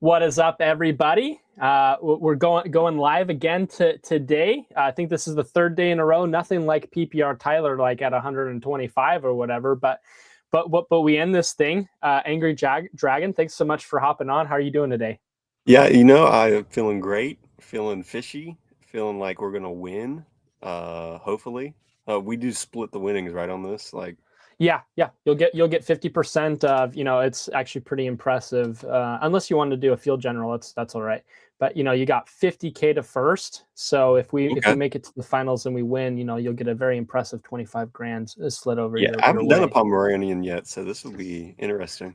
What is up, everybody? We're going live again today. I think this is the third day in a row. Nothing like PPR Tyler, like at 125 or whatever. But we end this thing. Angry Dragon, thanks so much for hopping on. How are you doing today? Yeah, I'm feeling great, feeling fishy, feeling like we're gonna win. Hopefully, we do split the winnings right on this. Yeah. You'll get 50% of, it's actually pretty impressive. Unless you want to do a field general, that's all right. But you got 50K to first. So if we make it to the finals and we win, you'll get a very impressive 25 grand slid over yeah, your I haven't way. done a Pomeranian yet, so this will be interesting.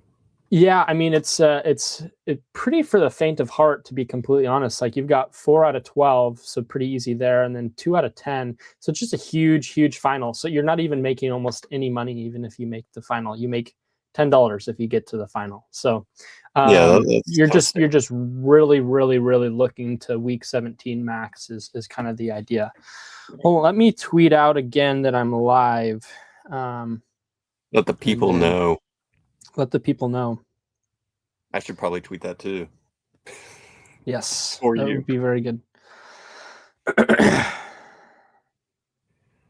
Yeah, I mean it's pretty for the faint of heart, to be completely honest. Like you've got 4 out of 12, so pretty easy there, and then 2 out of 10. So it's just a huge final. So you're not even making almost any money, even if you make the final. You make $10 if you get to the final. So you're just really looking to week 17 max is kind of the idea. Well, let me tweet out again that I'm live. Let the people know. Let the people know. I should probably tweet that too. Yes, that would be very good.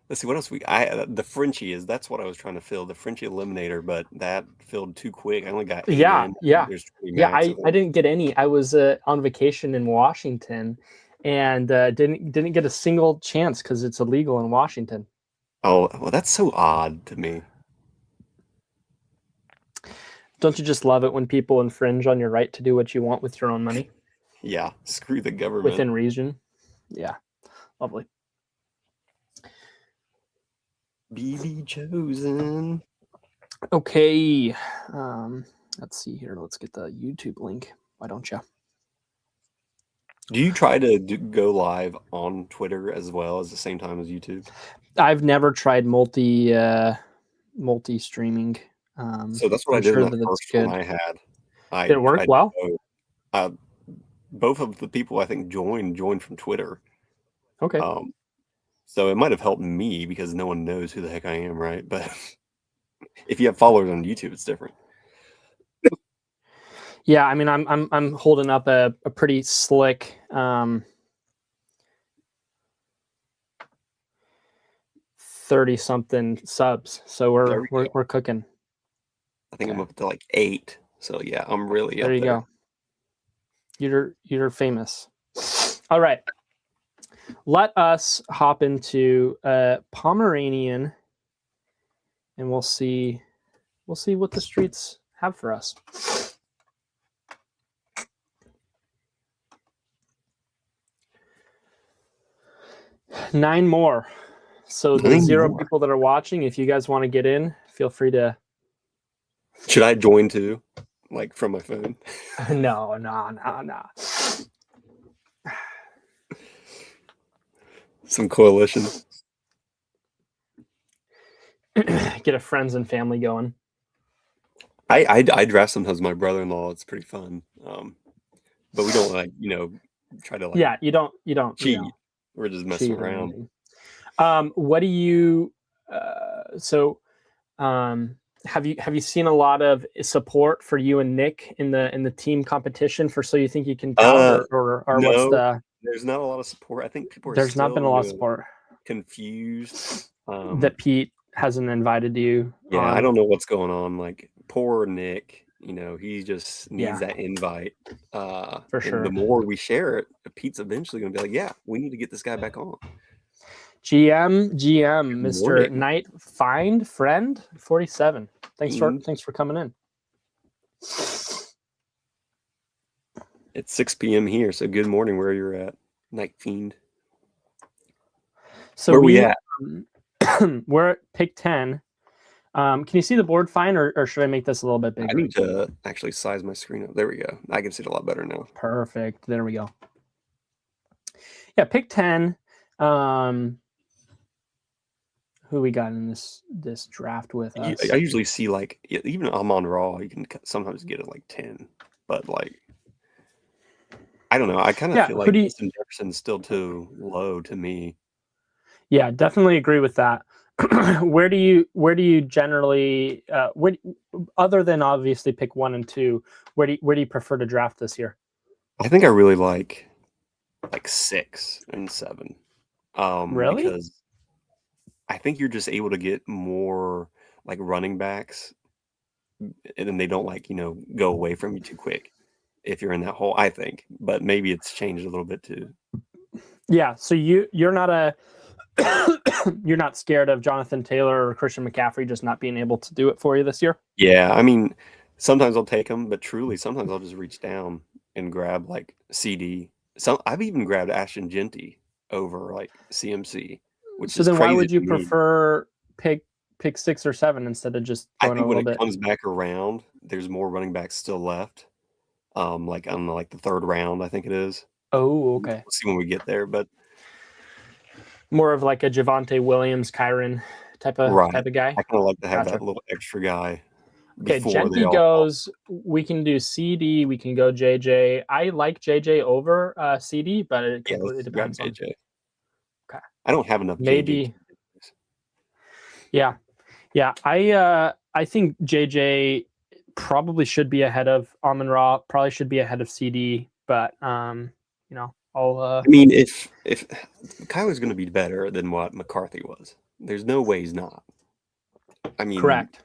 Let's see what else the Frenchie that's what I was trying to fill, the Frenchie Eliminator, but that filled too quick. I only got 8 in. There's 20 max. I didn't get any. I was on vacation in Washington and didn't get a single chance because it's illegal in Washington. Oh, well, that's so odd to me. Don't you just love it when people infringe on your right to do what you want with your own money? Yeah, screw the government. Within reason. Yeah, lovely. BB chosen. Okay, let's see here. Let's get the YouTube link. Why don't you? Do you try to go live on Twitter as well as the same time as YouTube? I've never tried multi-streaming. So that's what I did in the first one I had. Did it work well? Both of the people I think joined from Twitter. Okay. So it might have helped me because no one knows who the heck I am, right? But if you have followers on YouTube, it's different. Yeah, I mean, I'm holding up a pretty slick 30-something subs, so we're cooking. I think I'm up to like 8. So yeah, I'm really there. Up you there. Go. You're famous. All right, let us hop into Pomeranian, and we'll see what the streets have for us. Nine more. So the 0 people that are watching, if you guys want to get in, feel free to. Should I join too? Like from my phone? No. Some coalition. Get a friends and family going. I draft sometimes my brother-in-law. It's pretty fun. But we don't try to Yeah, you don't cheat. We're just messing around. What do you have you seen a lot of support for you and Nick in the team competition for So You Think You Can Count, or no, what's the? There's not a lot of support. I think people are. There's not been a lot of support. Confused that Pete hasn't invited you. Yeah, I don't know what's going on. Like poor Nick. He just needs that invite. For sure. The more we share it, Pete's eventually going to be like, yeah, we need to get this guy back on. GM, Mr. Knight, find friend 47. Thanks for coming in. It's 6 p.m. here, so good morning where you're at, Night Fiend. So where we at? We're at pick 10. Can you see the board fine, or should I make this a little bit bigger? I need to actually size my screen up. There we go. I can see it a lot better now. Perfect. There we go. Yeah, pick 10. Who we got in this draft with us? I usually see like even I'm on Raw. You can sometimes get it like 10, but like I don't know. I kind of feel like Justin Jefferson's still too low to me. Yeah, definitely agree with that. Where do you generally other than obviously pick 1 and 2, where do you prefer to draft this year? I think I really like 6 and 7. Really? Because I think you're just able to get more like running backs, and then they don't go away from you too quick if you're in that hole, I think. But maybe it's changed a little bit too. Yeah. So you're not a you're not scared of Jonathan Taylor or Christian McCaffrey just not being able to do it for you this year? Yeah, I mean, sometimes I'll take them, but truly, sometimes I'll just reach down and grab like CD. I've even grabbed Ashton Genty over like CMC, which So is then why crazy would to you me. prefer pick 6 or 7 instead of just I going think a when little it bit? comes back around, there's more running backs still left. Like on like the 3rd round, I think it is. Oh, We'll okay. see when we get there, but More of like a Javonte Williams, Kyron type of right. guy. I kind of like to have Gotcha. that little extra guy Okay, before they Genty all fall. goes. We can do CD. We can go JJ. I like JJ over CD, but it Yeah, completely let's grab depends on. JJ. Okay, I don't have enough JJ. maybe. Yeah, yeah. I think JJ probably should be ahead of Amon-Ra. Probably should be ahead of CD. But I'll. I mean, if Kyler's going to be better than what McCarthy was, there's no way he's not. I mean, Correct.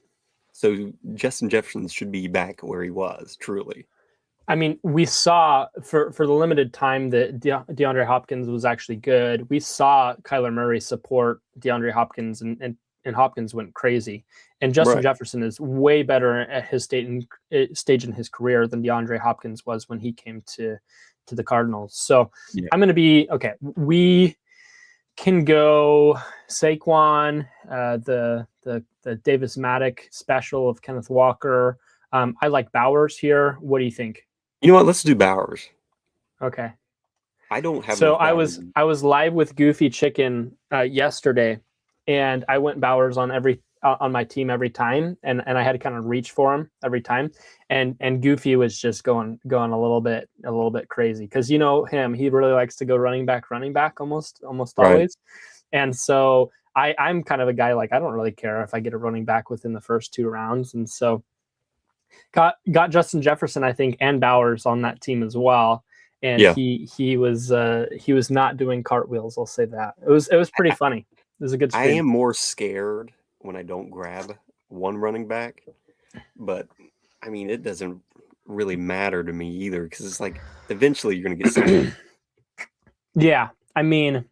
so Justin Jefferson should be back where he was, truly. I mean, we saw for the limited time that DeAndre Hopkins was actually good. We saw Kyler Murray support DeAndre Hopkins, and Hopkins went crazy. And Justin Right. Jefferson is way better at his stage in his career than DeAndre Hopkins was when he came to the Cardinals. So Yeah. I'm going to be okay. We can go Saquon, the Davis Maddock special of Kenneth Walker. I like Bowers here. What do you think? You know what? Let's do Bowers. Okay. I don't have So enough Bowers. I was live with Goofy Chicken yesterday, and I went Bowers on on my team every time, and I had to kind of reach for him every time, and Goofy was just going a little bit crazy because you know him, he really likes to go running back almost Right. always, and so I'm kind of a guy like I don't really care if I get a running back within the first 2 rounds, and so got Justin Jefferson I think and Bowers on that team as well. And Yeah. he was not doing cartwheels. I'll say that. It was pretty funny. It was a good I stream. am more scared when I don't grab one running back, but I mean, it doesn't really matter to me either because it's like eventually you're going to get something. Yeah, I mean,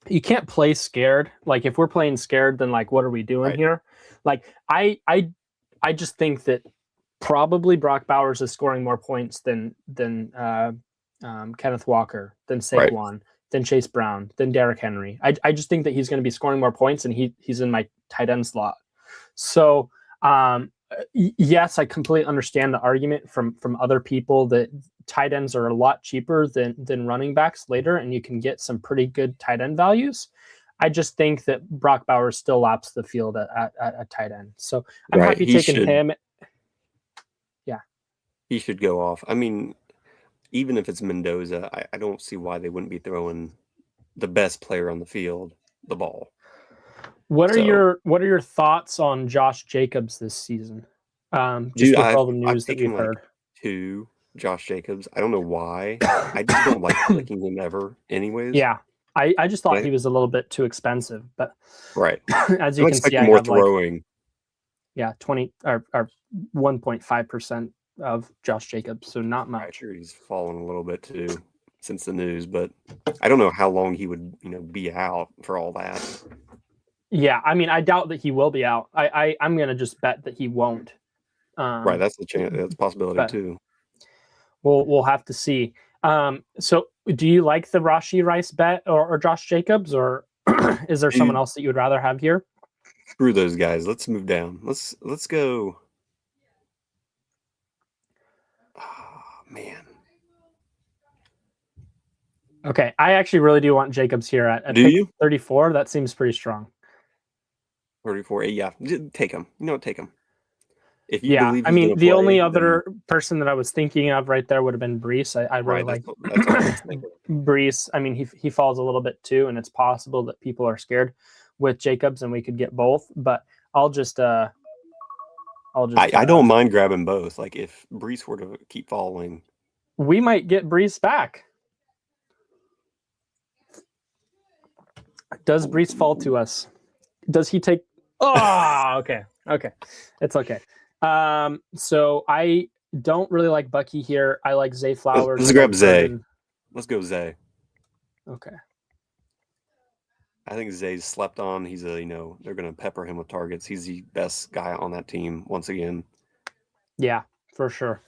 you can't play scared. Like if we're playing scared, then like what are we doing here? Like I just think that probably Brock Bowers is scoring more points than Kenneth Walker, than Saquon, than Chase Brown, than Derrick Henry. I just think that he's going to be scoring more points, and he's in my tight end slot. So yes, I completely understand the argument from other people that tight ends are a lot cheaper than running backs later, and you can get some pretty good tight end values. I just think that Brock Bowers still laps the field at tight end. So I'm happy taking him. Yeah. He should go off. I mean, even if it's Mendoza, I don't see why they wouldn't be throwing the best player on the field the ball. What are your thoughts on Josh Jacobs this season? Just Dude, with all the news that we've heard. Like 2 Josh Jacobs. I don't know why. I just don't like clicking him ever anyways. Yeah. I just thought he was a little bit too expensive, but right. As you can see, I more have throwing. 20 or 1.5% of Josh Jacobs, so not much. I'm sure he's fallen a little bit too since the news, but I don't know how long he would, be out for all that. Yeah, I mean, I doubt that he will be out. I'm gonna just bet that he won't. Right, that's the chance. That's a possibility too. We'll have to see. So do you like the Rashee Rice bet or Josh Jacobs, or is there someone else that you would rather have here? Screw those guys. Let's move down. Let's go. Oh, man. Okay, I actually really do want Jacobs here at do you? 34. That seems pretty strong. 34. Yeah, take him. Take him. If you Yeah, believe I mean, the only other person that I was thinking of right there would have been Brees. I really like Brees. I mean, he falls a little bit too, and it's possible that people are scared with Jacobs, and we could get both. But I don't mind grabbing both. Like if Brees were to keep falling, we might get Brees back. Does Brees fall to us? Does he take? Oh, okay. It's okay. So I don't really like Bucky here. I like Zay Flowers. Let's I grab like Zay. Burden. Let's go Zay. Okay. I think Zay's slept on. He's they're going to pepper him with targets. He's the best guy on that team once again. Yeah, for sure.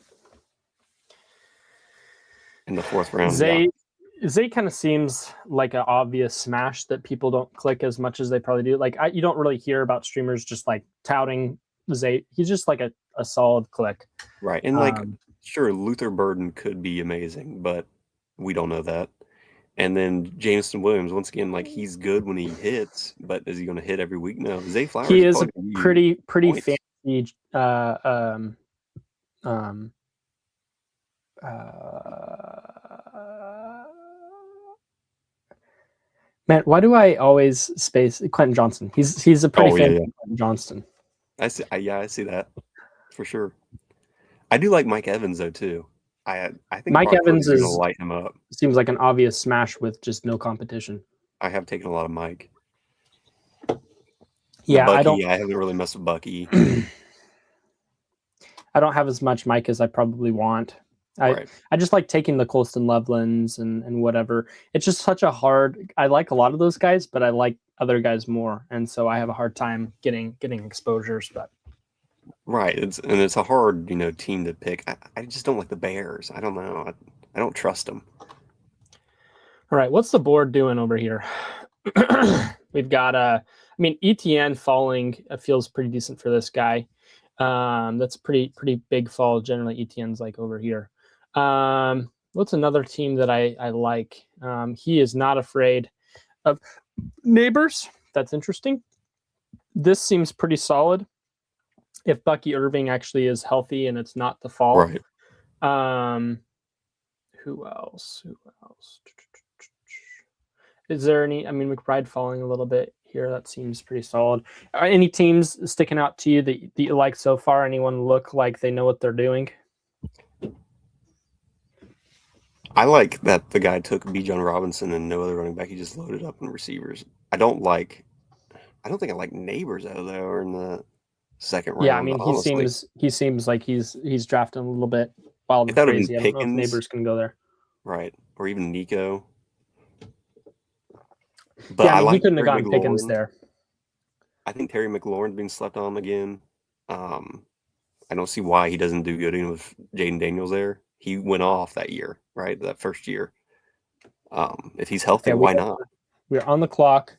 In the 4th round, Zay kind of seems like an obvious smash that people don't click as much as they probably do. Like you don't really hear about streamers just like touting Zay. He's just like a solid click. Right. And sure, Luther Burden could be amazing, but we don't know that. And then Jameson Williams, once again, like he's good when he hits, but is he going to hit every week? No. Zay Flowers. He is a pretty fancy man, why do I always space Quentin Johnston? He's a pretty fancy Quentin Johnston. I see that for sure. I do like Mike Evans though too. I think Mike Evans is going to light him up. Seems like an obvious smash with just no competition. I have taken a lot of Mike. Yeah, Bucky, I haven't really messed with Bucky. I don't have as much Mike as I probably want. I just like taking the Colston Lovelands and whatever. It's just such a hard. I like a lot of those guys, but I like other guys more, and so I have a hard time getting exposures. But right, it's a hard team to pick. I just don't like the Bears. I don't know. I don't trust them. All right, what's the board doing over here? We've got ETN falling feels pretty decent for this guy. That's pretty big fall. Generally, ETN's like over here. What's another team that I like? He is not afraid of neighbors. That's interesting. This seems pretty solid. If Bucky Irving actually is healthy and it's not the fall. Right. Who else? Is there any? McBride falling a little bit here. That seems pretty solid. Are any teams sticking out to you that you like so far? Anyone look like they know what they're doing? I like that the guy took Bijan Robinson and no other running back. He just loaded up in receivers. I don't think I like Neighbors out of there or in the 2nd round. Yeah, he seems like he's drafting a little bit wild and crazy. I don't know if Neighbors can go there. Right. Or even Nico. But he couldn't have gone Pickens there. I think Terry McLaurin's being slept on again. I don't see why he doesn't do good with Jaden Daniels there. He went off that year, right? That first year. If he's healthy, why not? We're on the clock.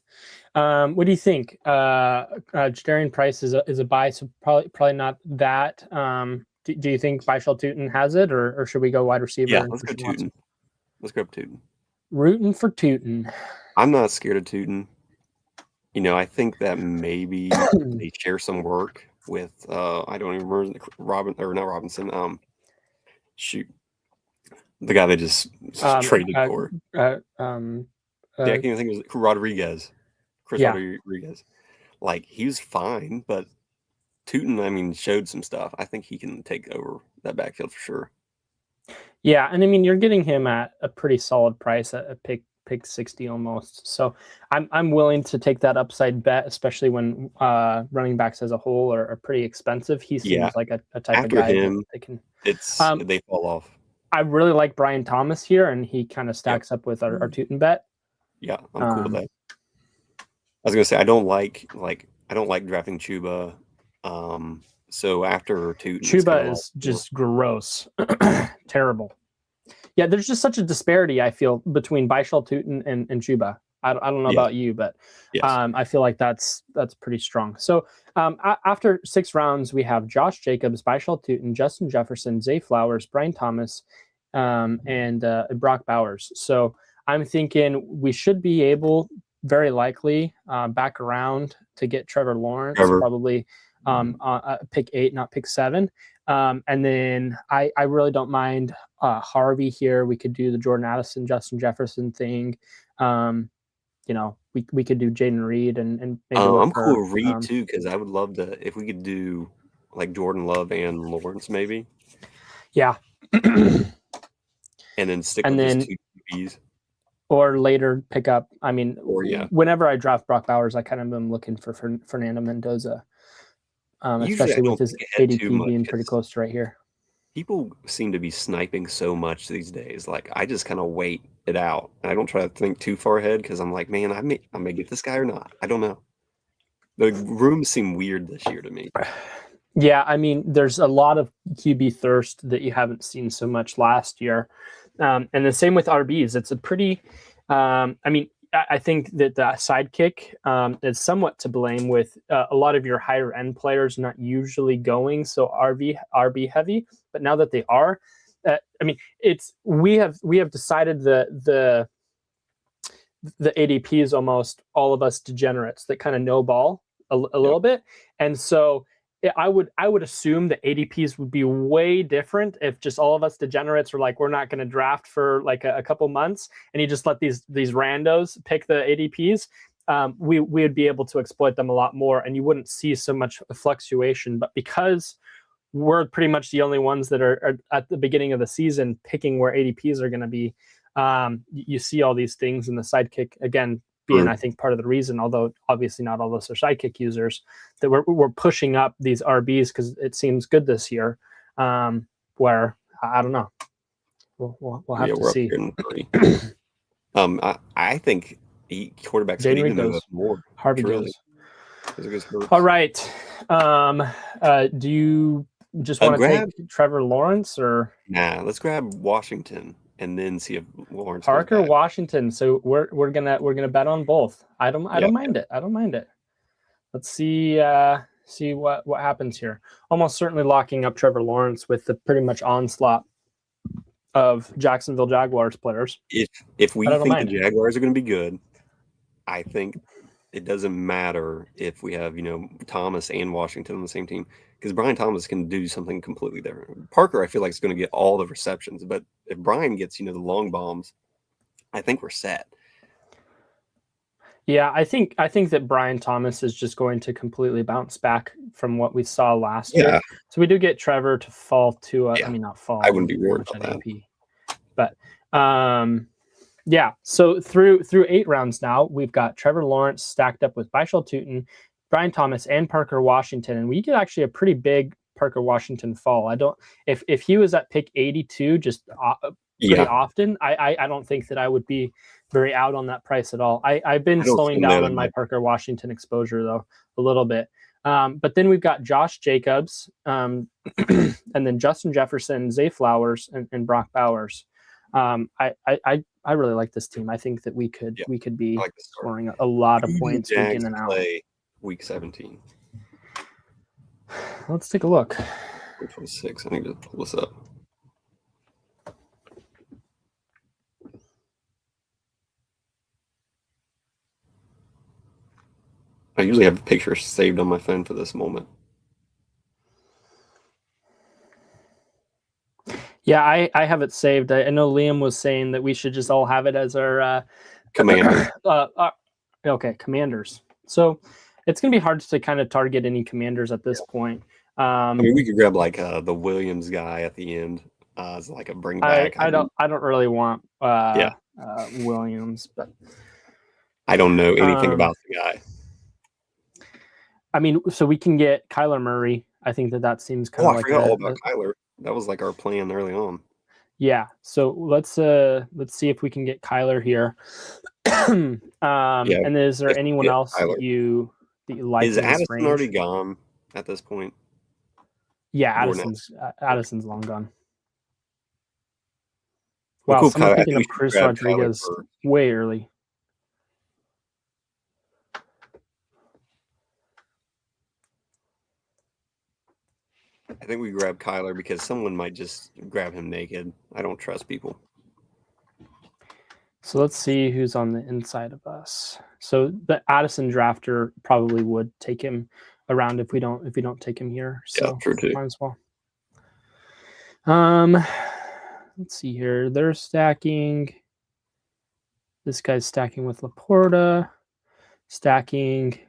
What do you think? Jadarian Price is a buy, so probably not that. Do you think Byshell Tootin has it, or should we go wide receiver? Yeah, let's go Tootin. Let's grab Tootin. Rooting for Tootin. I'm not scared of Tootin. I think that maybe they share some work with I don't even remember not Robinson. Shoot, the guy they just traded for. I can't even think it was Rodriguez. Chris Rodriguez. Like he was fine, but Tootin, showed some stuff. I think he can take over that backfield for sure. Yeah, and you're getting him at a pretty solid price at a pick 60 almost. So I'm willing to take that upside bet, especially when running backs as a whole are pretty expensive. He seems like a type of guy him, that can. They fall off. I really like Brian Thomas here, and he kind of stacks up with our Tootin bet. Yeah, I'm cool with that. I was gonna say I don't like drafting Chuba. So after Tootin, Chuba is just gross, terrible. Yeah, there's just such a disparity, I feel, between Byshell Tootin and Chuba. I don't know about you, but I feel like that's pretty strong. So after 6 rounds, we have Josh Jacobs, Byshell Tootin, Justin Jefferson, Zay Flowers, Brian Thomas, and Brock Bowers. So I'm thinking we should be able, very likely, back around to get Trevor Lawrence, probably pick 8, not pick 7. And then I really don't mind Harvey here. We could do the Jordan Addison, Justin Jefferson thing. We could do Jaden Reed and maybe I'm cool with Reed too, because I would love to if we could do like Jordan Love and Lawrence maybe. Yeah. and then stick and with just then 2 QBs. or later pick up. I mean, Or yeah, whenever I draft Brock Bowers, I kind of am looking for Fernando Mendoza, usually I especially with don't his think ahead too ADP much being pretty because close to right here. people seem to be sniping so much these days. Like I just kind of wait it out, and I don't try to think too far ahead because I'm like, man, I may get this guy or not. I don't know. The rooms seem weird this year to me. Yeah, I mean, there's a lot of QB thirst that you haven't seen so much last year, and the same with RBs. It's a pretty, I mean, I think that the sidekick is somewhat to blame with a lot of your higher end players not usually going so RB heavy, but now that they are, I mean, it's we have decided the ADP is almost all of us degenerates that kind of know ball a Yep. little bit, and so I would assume the ADPs would be way different if just all of us degenerates were like, we're not going to draft for like a couple months, and you just let these randos pick the ADPs. We would be able to exploit them a lot more, and you wouldn't see so much fluctuation. But because we're pretty much the only ones that are at the beginning of the season picking where ADPs are going to be, you see all these things, and the sidekick again being, I think, part of the reason, although obviously not all of us are sidekick users, that we're pushing up these RBs because it seems good this year. Where I don't know, we'll have Yeah, to we're up see. here in 3. I think quarterbacks could Jane even Reed move goes, up more. Harvey Truly, goes. because it goes All Hurts. right. Do you just want to take Grab Trevor Lawrence or let's grab Washington and then see if Lawrence goes Parker back. Washington? So we're gonna bet on both. I don't Yeah, mind it. I don't mind it. Let's see what happens here. Almost certainly locking up Trevor Lawrence with the pretty much onslaught of Jacksonville Jaguars players. if But we I don't think the mind. Jaguars are going to be good, I think it doesn't matter if we have Thomas and Washington on the same team because Brian Thomas can do something completely different. Parker, I feel like is going to get all the receptions, but if Brian gets the long bombs, I think we're set. Yeah, I think that Brian Thomas is just going to completely bounce back from what we saw last year. Yeah, So we do get Trevor to fall to I yeah, mean not fall, I he'll wouldn't be be pretty worried much at about that. AP. But yeah, so through 8 rounds now, we've got Trevor Lawrence stacked up with Bishal Tootin, Brian Thomas, and Parker Washington, and we get actually a pretty big Parker Washington fall. I don't if he was at pick 82 just pretty Yeah, often, I don't think that I would be very out on that price at all. I've been I don't see slowing him there down that on my much. Parker Washington exposure though a little bit. But then we've got Josh Jacobs, and then Justin Jefferson, Zay Flowers, and Brock Bowers. I really like this team. I think that we could Yeah, we could I be like the start. scoring a lot of Who do the points week Jags in and out. play week 17? Let's take a look. Which was 6. I need to pull this up. I usually have pictures saved on my phone for this moment. Yeah, I have it saved. I know Liam was saying that we should just all have it as our Commander. okay, commanders. So it's going to be hard to kind of target any commanders at this point. I mean, we could grab like the Williams guy at the end as like a bring back. I don't really want Yeah, Williams, but I don't know anything about the guy. I mean, so we can get Kyler Murray. I think that seems kind of I like forgot all about Kyler. That was like our plan early on. yeah. So let's see if we can get Kyler here. Yeah, And is there anyone else Kyler. that you like Is in this Addison range? already gone at this point? Yeah, Jordan Addison's long gone. Well, Wow, cool, someone Kyler. I picking think we up should Chris grab Kyler Rodriguez first. way early. I think we grab Kyler because someone might just grab him naked. I don't trust people. So let's see who's on the inside of us. So the Addison drafter probably would take him around if we don't take him here. So Yeah, true too. might as well. Let's see here. They're stacking. This guy's stacking with Laporta. Stacking.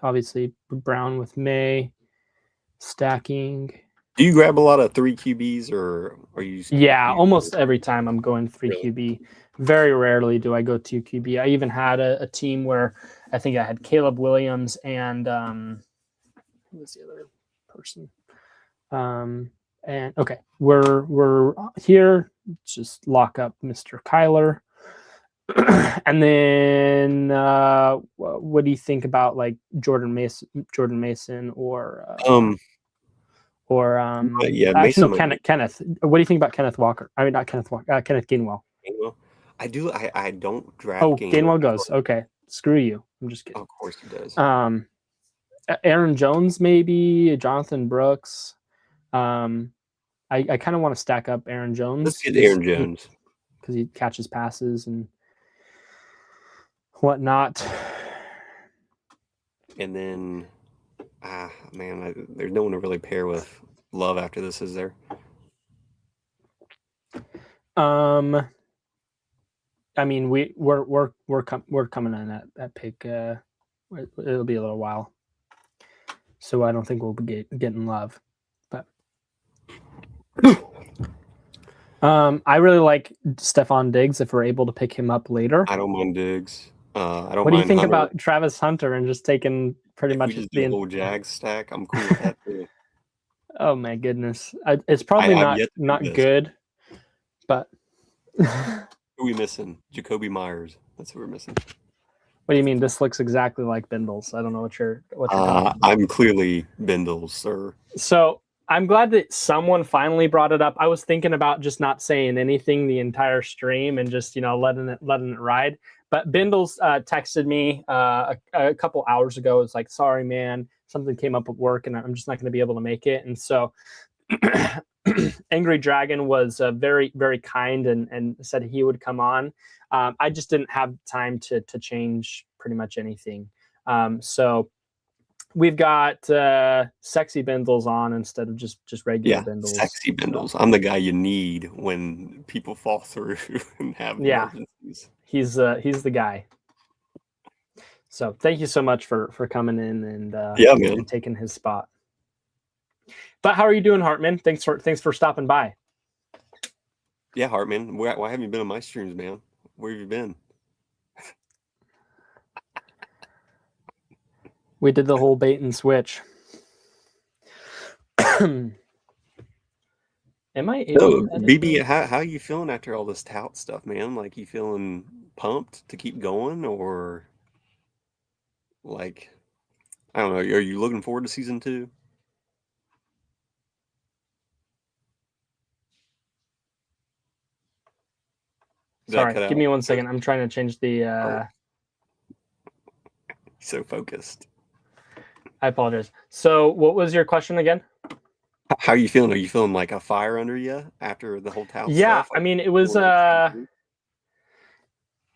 Obviously Brown with May. Stacking. Do you grab a lot of 3 QBs or are you? Yeah, You almost every time I'm going three really? QB. Very rarely do I go 2 QB. I even had a team where I think I had Caleb Williams and who was the other person? And okay, we're here. Just lock up Mr. Kyler. And then what do you think about like Jordan Mason Um, actually no, Mason might be. Kenneth. What do you think about Kenneth Walker? I mean, not Kenneth Walker, Kenneth Gainwell. Gainwell. I do. I don't draft Oh, Gainwell. Gainwell goes. Okay, screw you. I'm just kidding. Of course he does. Aaron Jones, maybe Jonathan Brooks. I kind of want to stack up Aaron Let's Jones get Aaron Jones. because he catches passes and whatnot. And then, man, there's no one to really pair with Love after this, is there? I mean, we're coming in at pick. It'll be a little while, so I don't think we'll be getting Love. But I really like Stephon Diggs if we're able to pick him up later. I don't mind Diggs. I don't What do you mind think Hunter. about Travis Hunter and just taking pretty If much we just do a whole Jags stack, I'm cool with that too. Oh my goodness, it's probably I've yet to do not this. good, but Who are we missing? Jacoby Myers. That's who we're missing. What do you mean? This looks exactly like Bindles. I don't know what you're talking about. I'm clearly Bindles, sir. So I'm glad that someone finally brought it up. I was thinking about just not saying anything the entire stream and just letting it ride. But Bindles texted me a couple hours ago. It's like, sorry, man, something came up at work and I'm just not going to be able to make it. And so Angry Dragon was very, very kind and said he would come on. I just didn't have time to change pretty much anything. So we've got sexy Bindles on instead of just regular Bindles. Sexy Bindles. I'm the guy you need when people fall through and have emergencies. He's the guy. So thank you so much for coming in and taking his spot. But how are you doing, Hartman? Thanks for stopping by. Yeah, Hartman. Why haven't you been on my streams, man? Where have you been? We did the whole bait and switch. Am I able to BB, how are you feeling after all this tout stuff, man? Like, you feeling pumped to keep going, or like, I don't know, are you looking forward to season 2? Sorry, give me 1 second. I'm trying to change the So focused. I apologize. So what was your question again? How are you feeling? Are you feeling like a fire under you after the whole tout stuff? I mean, it was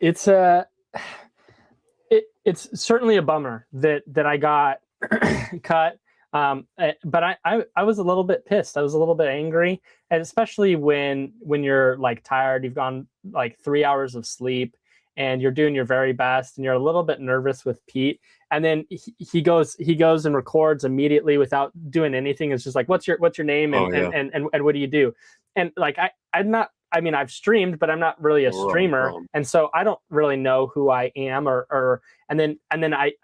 it's certainly a bummer that I got cut. But I was a little bit pissed. I was a little bit angry, and especially when you're like tired, you've gone like 3 hours of sleep and you're doing your very best and you're a little bit nervous with Pete. And then he goes and records immediately without doing anything. It's just like, what's your name and what do you do? And like, I've streamed, but I'm not really a streamer. And so I don't really know who I am and then I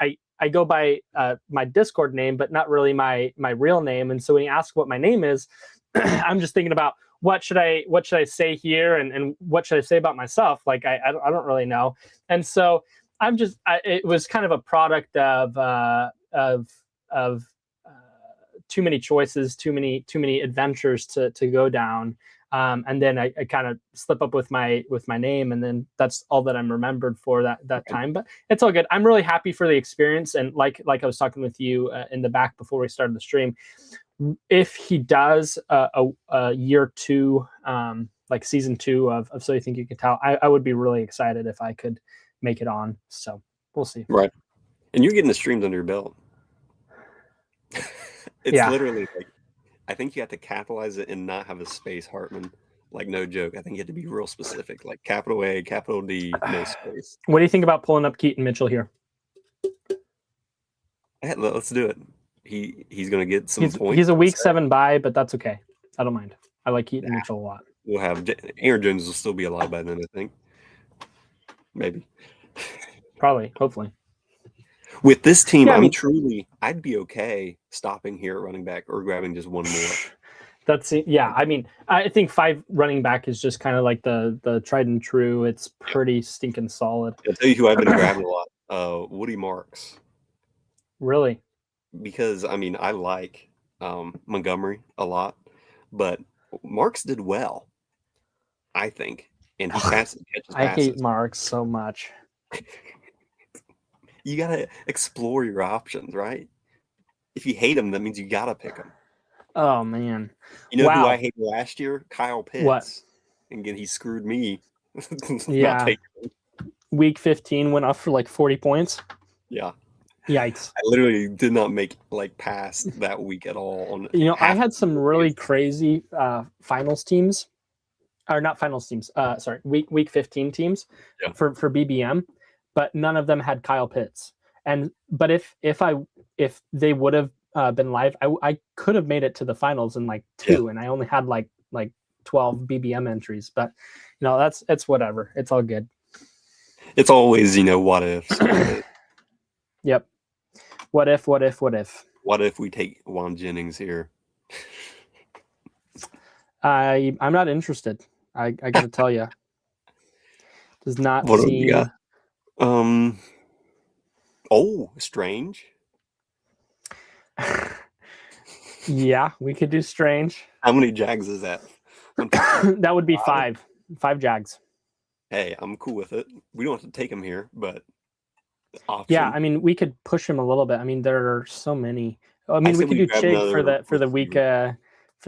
go by my Discord name, but not really my real name. And so when he asks what my name is, I'm just thinking about what should I say here and what should I say about myself? Like I don't really know. And so it was kind of a product of too many choices, too many adventures to go down. And then I kind of slip up with my name, and then that's all that I'm remembered for that time. But it's all good. I'm really happy for the experience, and like I was talking with you in the back before we started the stream. If he does a year 2, like season 2 of So You Think You Can Tell, I would be really excited if I could make it on. So we'll see. Right, and you're getting the streams under your belt. It's literally like, I think you have to capitalize it and not have a space, Hartman. Like, no joke. I think you have to be real specific, like capital A, capital D, no space. What do you think about pulling up Keaton Mitchell here? Let's do it. he's going to get some points. He's a week 7 bye, but that's okay. I don't mind. I like Keaton Mitchell a lot. We'll have Aaron Jones will still be a lot by then, I think. Maybe. Probably, hopefully. With this team, I'd be okay stopping here at running back or grabbing just one more. I mean, I think 5 running back is just kind of like the tried and true. It's pretty stinking solid. I'll tell you who I've been grabbing a lot. Woody Marks. Really? Because I mean, I like Montgomery a lot, but Marks did well, I think, and he catches passes. I hate Marks so much. You gotta explore your options, right? If you hate him, that means you gotta pick him. Oh man! You know who I hated last year? Kyle Pitts. What? And again, he screwed me. Yeah. Week 15 went off for like 40 points. Yeah. Yikes! I literally did not make past that week at all. I had some really crazy finals teams, or not finals teams. Sorry, week 15 teams for BBM, but none of them had Kyle Pitts. But if they would have been live, I could have made it to the finals in like 2, and I only had like 12 BBM entries. But it's whatever. It's all good. It's always what ifs. Yep. What if? What if we take Juan Jennings here? I'm not interested. I got to tell you, does not what seem. Do we got? Strange. Yeah, we could do Strange. How many Jags is that? That would be 5 Jags. Hey, I'm cool with it. We don't have to take him here, but option. Yeah, I mean, we could push him a little bit. I mean, there are so many. I mean, we could do Chig for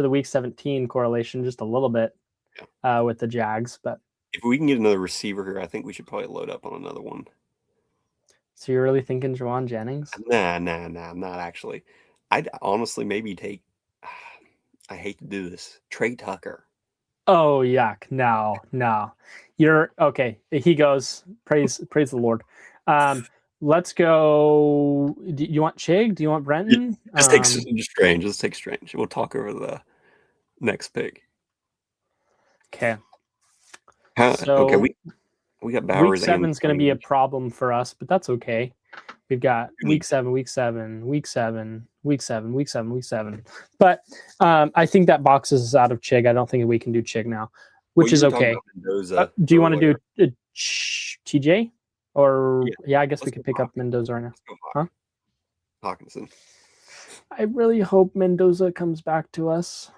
the week 17 correlation just a little bit with the Jags, but if we can get another receiver here, I think we should probably load up on another one. So you're really thinking Juwan Jennings? Nah, not actually. I'd honestly maybe take. I hate to do this. Trey Tucker. Oh yuck! No. You're okay. He goes. Praise the Lord. Let's go. Do you want Chig? Do you want Brenton? Just take Strange. Let's take Strange. We'll talk over the next pick. Okay. Okay, we got Bowers. Week 7 is going to be a problem for us, but that's okay. We've got week 7. But I think that boxes us out of Chig. I don't think we can do Chig now, which is okay. Do you want to do TJ? Or I guess we could pick up Mendoza right now. Huh? Hawkinson. I really hope Mendoza comes back to us.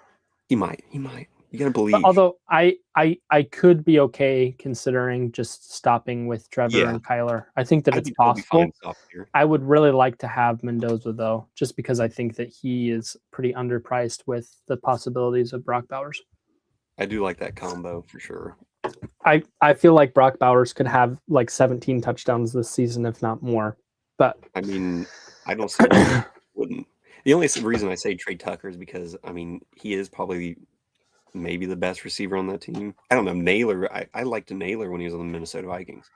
He might. You gotta believe. But although I could be okay considering just stopping with Trevor and Kyler. I think that it's possible. I would really like to have Mendoza though, just because I think that he is pretty underpriced with the possibilities of Brock Bowers. I do like that combo for sure. I feel like Brock Bowers could have like 17 touchdowns this season, if not more. But I mean, I don't see why wouldn't. The only reason I say Trey Tucker is because I mean he is probably maybe the best receiver on that team. I don't know. Naylor, I liked Naylor when he was on the Minnesota Vikings.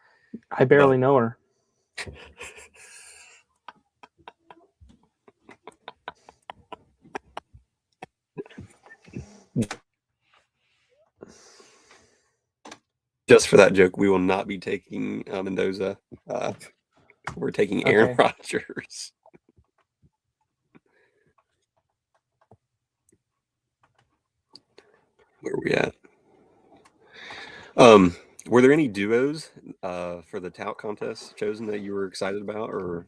I barely know her. Just for that joke, we will not be taking Mendoza. We're taking Aaron Rodgers. Where are we at? Were there any duos for the tout contest chosen that you were excited about or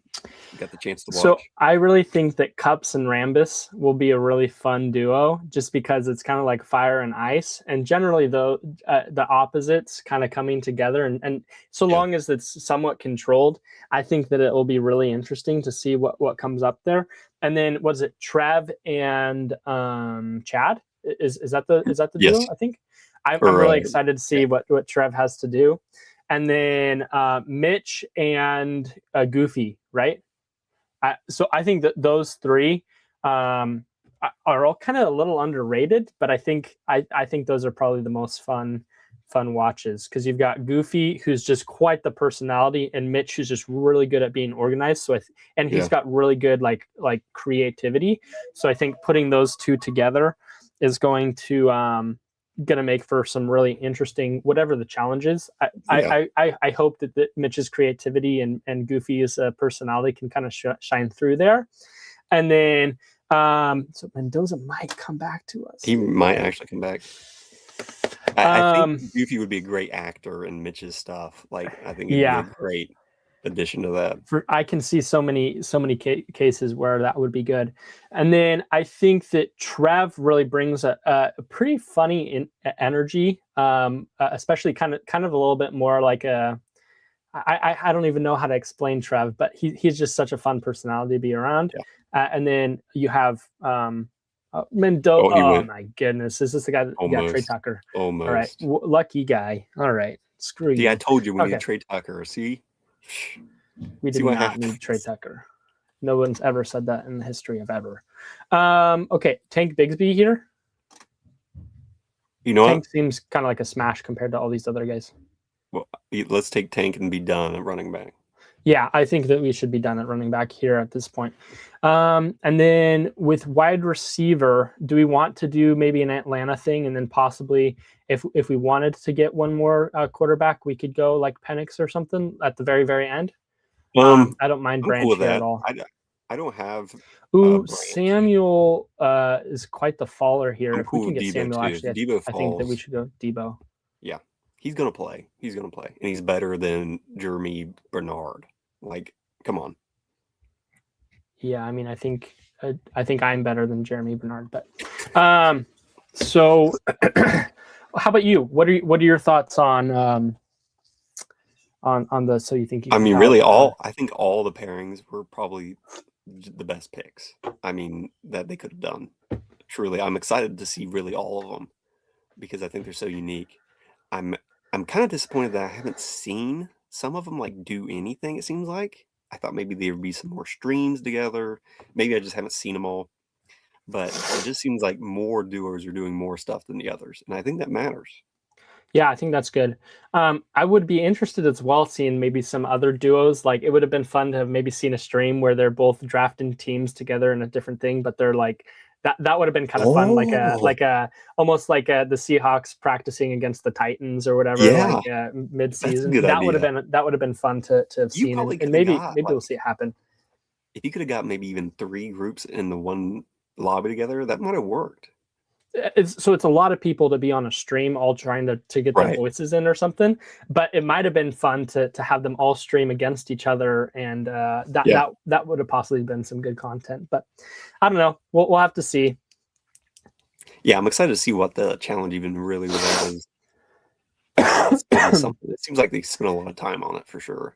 got the chance to watch? So I really think that Cups and Rambus will be a really fun duo just because it's kind of like fire and ice. And generally, though, the opposites kind of coming together. And so long as it's somewhat controlled, I think that it will be really interesting to see what comes up there. And then was it Trev and Chad? Is that the duo? I think I'm really excited to see what Trev has to do, and then Mitch and Goofy, right? So I think that those three are all kind of a little underrated, but I think those are probably the most fun fun watches because you've got Goofy, who's just quite the personality, and Mitch, who's just really good at being organized. So and he's got really good like creativity. So I think putting those two together is going to make for some really interesting whatever the challenge is. I hope that Mitch's creativity and Goofy's personality can kind of shine through there, and then so Mendoza might come back to us. He might actually come back. I think Goofy would be a great actor in Mitch's stuff. Like I think he'd be a great addition to that. I can see so many cases where that would be good. And then I think that Trev really brings a pretty funny energy, especially kind of a little bit more like a. I don't even know how to explain Trev, but he's just such a fun personality to be around. Yeah. And then you have Mendoza. Oh my goodness, is this the guy? Yeah, Trey Tucker. Almost. All right, lucky guy. All right, screw you. Yeah, I told you we need Trey Tucker. See. We did not need Trey Tucker. No one's ever said that in the history of ever. Okay, Tank Bigsby here. You know Tank seems kind of like a smash compared to all these other guys. Well, let's take Tank and be done at running back. Yeah, I think that we should be done at running back here at this point. And then with wide receiver, do we want to do maybe an Atlanta thing, and then possibly if we wanted to get one more quarterback, we could go like Penix or something at the very, very end? I don't mind Branch here at all. I don't have. Samuel is quite the faller here. I'm if cool we can get Debo Samuel, too. actually, Debo I think that we should go Debo. Yeah, he's gonna play. And he's better than Jeremy Bernard. Like, come on. Yeah, I mean, I think I'm better than Jeremy Bernard, but so how about you? What are your thoughts on the so you think you can I think all the pairings were probably the best picks. I mean, that they could have done. Truly, I'm excited to see really all of them because I think they're so unique. I'm kind of disappointed that I haven't seen some of them like do anything. It seems like I thought maybe there would be some more streams together. Maybe I just haven't seen them all, but it just seems like more duos are doing more stuff than the others, and I think that matters. Yeah, I think that's good. I would be interested as well seeing maybe some other duos. Like it would have been fun to have maybe seen a stream where they're both drafting teams together in a different thing, but they're like that would have been kind of fun, like a almost like the Seahawks practicing against the Titans or whatever, like mid-season. That would have been fun to have seen, and maybe we'll see it happen. If you could have got maybe even 3 groups in the one lobby together, that might have worked. It's a lot of people to be on a stream all trying to get their voices in or something, but it might have been fun to have them all stream against each other, and that would have possibly been some good content. But I don't know, we'll have to see. Yeah, I'm excited to see what the challenge even really was. It seems like they spent a lot of time on it for sure.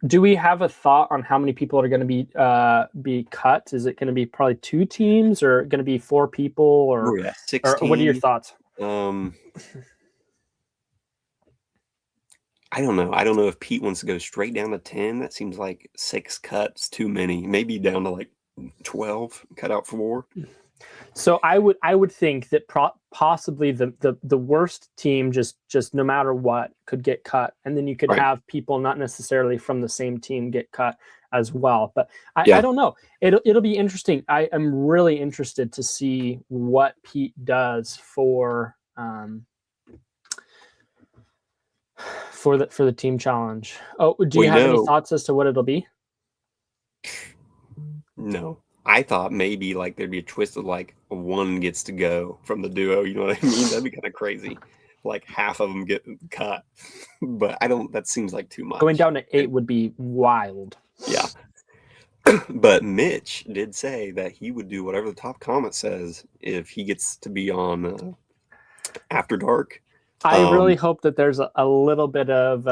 Do we have a thought on how many people are going to be cut? Is it going to be probably 2 teams, or going to be 4 people, or 16? Or what are your thoughts? I don't know. I don't know if Pete wants to go straight down to 10. That seems like 6 cuts too many. Maybe down to like 12. Cut out 4. So I would think that possibly the worst team just no matter what could get cut, and then you could have people not necessarily from the same team get cut as well. But I don't know. It'll be interesting. I am really interested to see what Pete does for the team challenge. Oh, do you have any thoughts as to what it'll be? No. I thought maybe like there'd be a twist of like one gets to go from the duo. You know what I mean? That'd be kind of crazy. Like half of them get cut, but that seems like too much. Going down to 8 would be wild. Yeah. But Mitch did say that he would do whatever the top comment says if he gets to be on After Dark. I really hope that there's a little bit of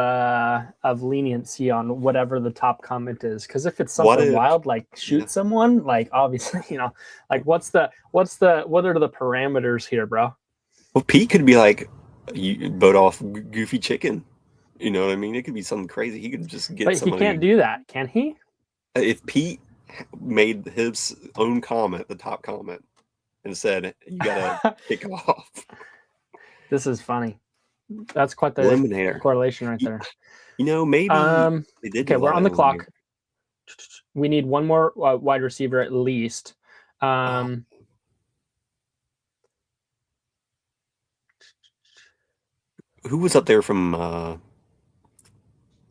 leniency on whatever the top comment is, because if it's something wild like shoot someone, like obviously, like what are the parameters here, bro? Well, Pete could be like, you vote off Goofy Chicken. You know what I mean? It could be something crazy. He could just get. But he can't do that, can he? If Pete made his own comment, the top comment, and said, "You gotta kick off." This is funny. That's quite the Eliminator. correlation right there. Maybe they did do Okay, a we're lot on of the clock. Eliminator. We need one more wide receiver at least. Who was up there from?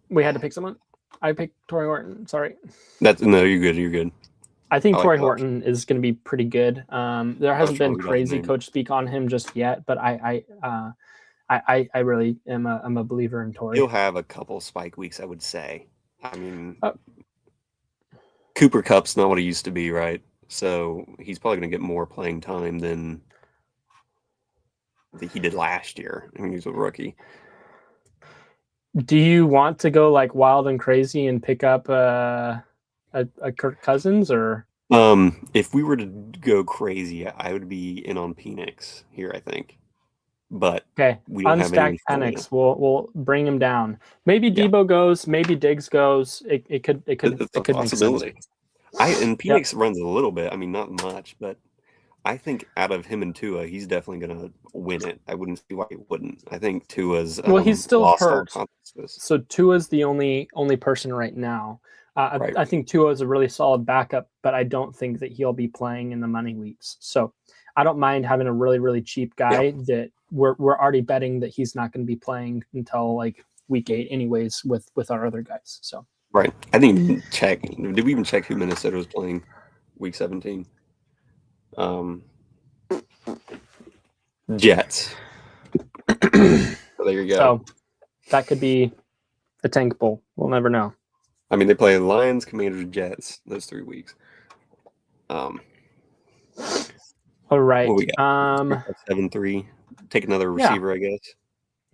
We had to pick someone. I picked Torrey Horton. Sorry. No, you're good. You're good. I think like Torrey that option. Horton is going to be pretty good. There hasn't been Probably got his crazy name. coach speak on him just yet, but I really am a believer in Torrey. He'll have a couple spike weeks, I would say. I mean, Cooper Kupp's not what he used to be, right? So he's probably going to get more playing time than he did last year. I mean, he was a rookie. Do you want to go like wild and crazy and pick up a Kirk Cousins, or? If we were to go crazy, I would be in on Penix here, I think. But okay, we don't have any. Penix. We'll bring him down. Maybe Debo goes. Maybe Diggs goes. It could It's a possibility. And Penix runs a little bit. I mean, not much, but I think out of him and Tua, he's definitely going to win it. I wouldn't see why he wouldn't. I think Tua's he's still lost hurt. all confidence. So Tua's the only person right now. Right. I think Tua is a really solid backup, but I don't think that he'll be playing in the money weeks. So I don't mind having a really, really cheap guy that we're already betting that he's not going to be playing until like week 8 anyways with our other guys. So right. I think did we even check who Minnesota was playing week 17? Jets. So there you go. So that could be a tank bowl. We'll never know. I mean, they play Lions, Commanders, Jets those 3 weeks. All right. What we got? 7-3. Take another receiver, I guess.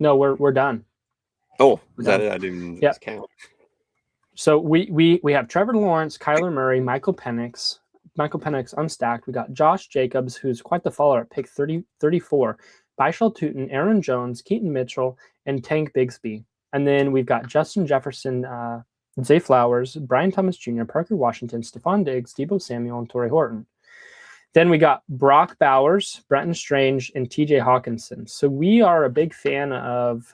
No, we're done. Oh, is that it? I didn't count. So we have Trevor Lawrence, Kyler Murray, Michael Penix unstacked. We got Josh Jacobs, who's quite the follower at pick 34, Byshal Tootin, Aaron Jones, Keaton Mitchell, and Tank Bigsby. And then we've got Justin Jefferson, Zay Flowers, Brian Thomas Jr., Parker Washington, Stephon Diggs, Deebo Samuel, and Torrey Horton. Then we got Brock Bowers, Brenton Strange, and TJ Hawkinson. So we are a big fan of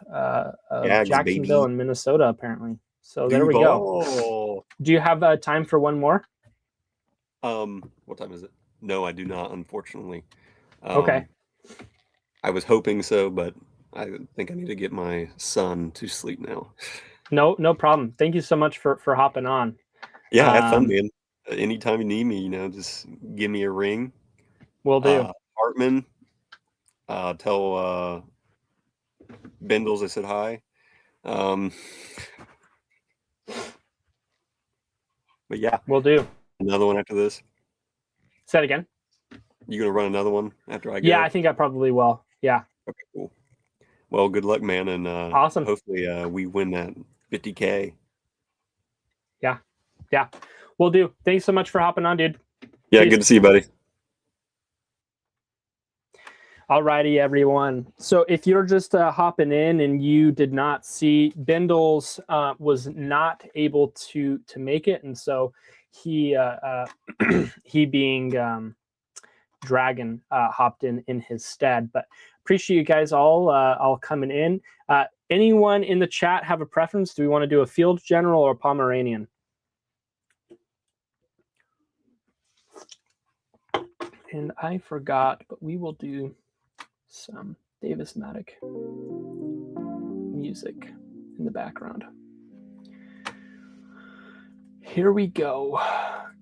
Jacksonville and Minnesota, apparently. So there we go. Do you have time for one more? What time is it? No, I do not, unfortunately. Okay. I was hoping so, but I think I need to get my son to sleep now. No problem. Thank you so much for hopping on. Yeah, have fun, man. Anytime you need me, just give me a ring. Will do. Hartman, tell Bindles I said hi. But yeah, will do. Another one after this. Say it again. You gonna run another one after I go? Yeah, I think I probably will. Yeah. Okay, cool. Well, good luck, man, and awesome. Hopefully, we win that 50K. Yeah. Will do. Thanks so much for hopping on, dude. Yeah, Peace. Good to see you, buddy. Alrighty, everyone. So if you're just hopping in and you did not see, Bindles was not able to make it, and so he being Dragon hopped in his stead. But appreciate you guys all coming in. Anyone in the chat have a preference? Do we want to do a Field General or Pomeranian? And I forgot, but we will do some Davis Maddock music in the background. Here we go.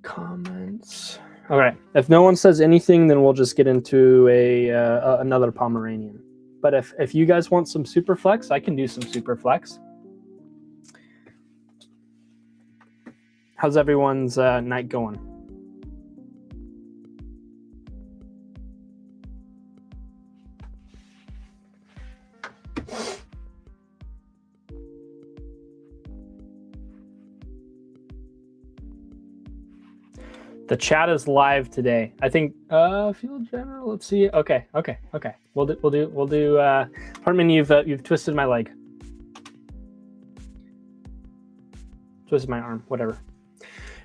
Comments. All right. If no one says anything, then we'll just get into another Pomeranian. But if you guys want some super flex, I can do some super flex. How's everyone's night going? The chat is live today. I think Field General. Let's see. Okay. We'll do. Hartman, you've twisted my leg. Twisted my arm. Whatever.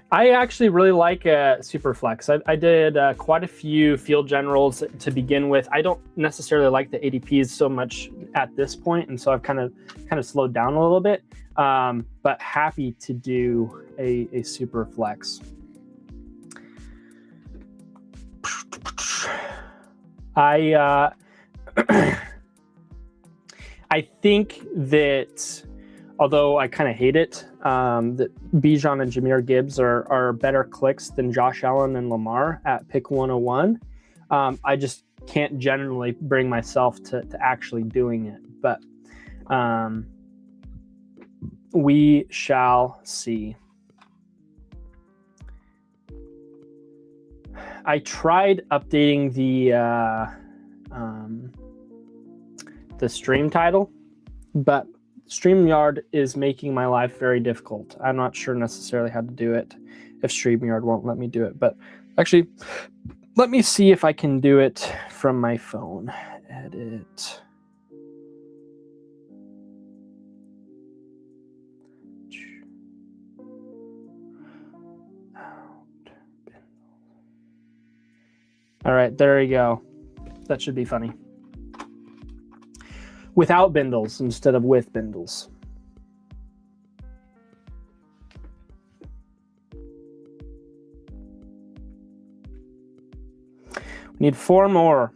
I actually really like Superflex. I did quite a few field generals to begin with. I don't necessarily like the ADPs so much at this point, and so I've kind of slowed down a little bit. But happy to do a Superflex. I I think that, although I kind of hate it, that Bijan and Jahmyr Gibbs are better clicks than Josh Allen and Lamar at pick 101. I just can't generally bring myself to actually doing it, but we shall see. I tried updating the stream title, but StreamYard is making my life very difficult. I'm not sure necessarily how to do it if StreamYard won't let me do it. But actually, let me see if I can do it from my phone. Edit. All right, there we go. That should be funny. Without Bindles instead of with Bindles. We need 4 more.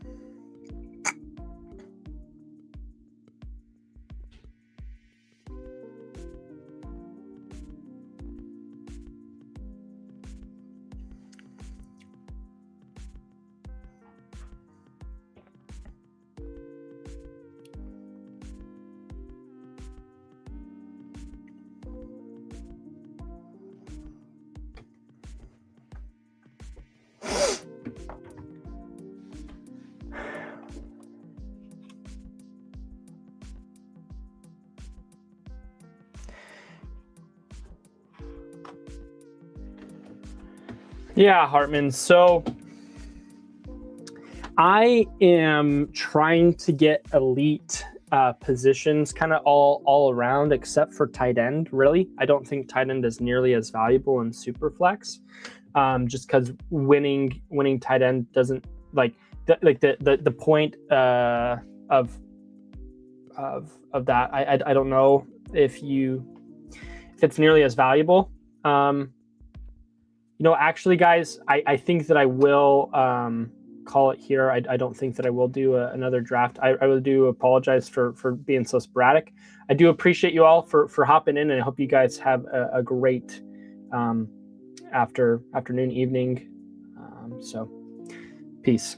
Yeah, Hartman. So I am trying to get elite positions kind of all around, except for tight end. Really, I don't think tight end is nearly as valuable in Superflex, just because winning tight end doesn't the point of that. I don't know if it's nearly as valuable. Actually, guys, I think that I will call it here. I don't think that I will do another draft. I really do apologize for being so sporadic. I do appreciate you all for hopping in, and I hope you guys have a great afternoon, evening. So, peace.